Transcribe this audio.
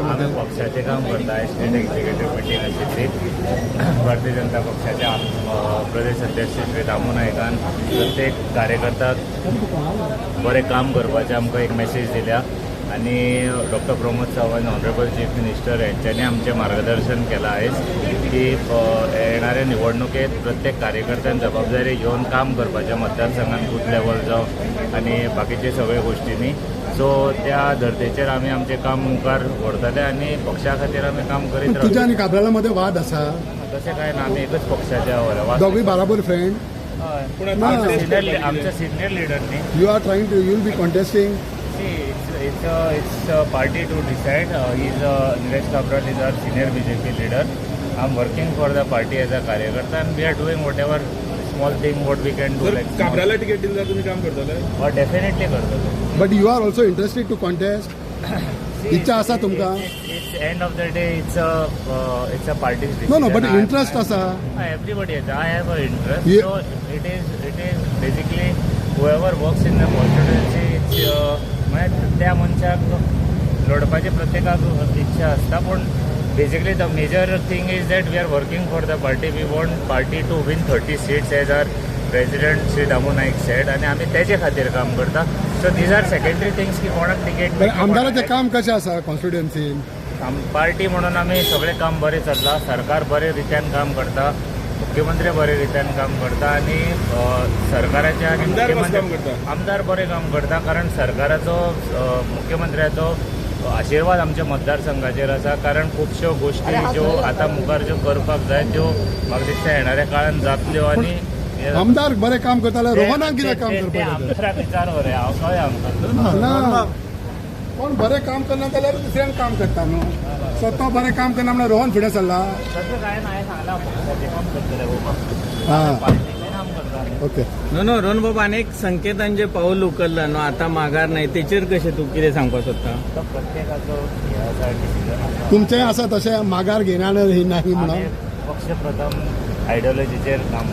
पक्षामध्ये? आम्ही पक्षाचे काम करता आहे. स्टेट एक्झिक्युटिव्ह मिटींग आशिल्ली भारतीय जनता पक्षाचे प्रदेश अध्यक्ष श्री दामू नायकान प्रत्येक कार्यकर्त्याक बरें काम करपाचें आमकां एक मेसेज दिल्या आणि doctor Pramod Sawant honourable chief minister यांच्यानी आमचे मार्गदर्शन केलं आहे की येणाऱ्या निवडणुकेत प्रत्येक कार्यकर्त्यान जबाबदारी घेऊन काम करपाचें मतदारसंघात बूथ लेवल जावं आणि बाकीचे सगळे गोष्टींनी. सो त्या धर्तेचेर आमी आमचें काम मुखार व्हरतले आणि पक्षा खातीर आमी काम करीत रावतले. तुझ्या आणि काबरालामध्ये वाद असा? तशें काय ना, आमी एकच पक्षाच्या वाद. दोघी बराबर फ्रेंड? आमच्या सिनियर लिडरनी. You are trying to you will be contesting? It's a party to decide. Nilesh Kabral is our senior BJP leader. I'm working for the party as a Karyakarta and we are doing whatever small thing what we can do. Like काबराला ticket दिलं तुम्ही काम करताले? Definitely करतो. But you are also interested to contest? इच्छा असा तुमका? It's end of the day it's a party's decision. No, but interest असा? Everybody has. I have an interest. Yeah. So it is basically whoever works in the constituency. It's त्या मनशाक लढपाची प्रत्येकाक इच्छा असता, पण basically the major thing is that we are working for the party. We want party to win 30 seats as our president Shri Damu Naik said आणि आम्ही त्याचे खातीर काम करता. So these are secondary things की कोणाक तिकेट. आमदाराचें काम कशें आसा कॉन्स्टिट्युएन्सीन? पार्टी म्हणून आम्ही सगळे काम बरें चल्ला. सरकार बरे रित्यान काम करता, मुख्यमंत्री बरे रित्यान काम करता आणि सरकाराच्या आमदार बरे काम करता. कारण सरकाराचो मुख्यमंत्र्याचो आशीर्वाद आमच्या मतदारसंघाचेर आसा. कारण खुबश्यो गोष्टी ज्यो आतां मुखार ज्यो करपाक जाय त्यो म्हाका दिसता येणाऱ्या काळान जातल्यो. आणि आमदार बरें काम करता जाल्यार रोहनाक कित्याक काम करपाक? आमदाराक विचार बरें हांव कळ्ळें आमकां. कोण बरें काम करना जाल्यार दुसऱ्यान काम करता न्हू. सो तो बरें काम करना म्हणल्यार रोहन फुडें सरला? तसं काय ना, हांवें सांगलां पक्षाचें काम करतले हां, पार्टीचें काम करता. ओके. नो रोहन बाबा, अनेक संकेतांचे पाऊल उखलला न्हू, आता माघार नाही, तेचेर कशें तूं कितें सांगपाक सोदता? तो प्रत्येकाचो हे आसा डिसिजन आसा. तुमचें आसा तशें माघार घेणार नाही म्हणून? पक्ष प्रथम आयडियोलॉजीचेर काम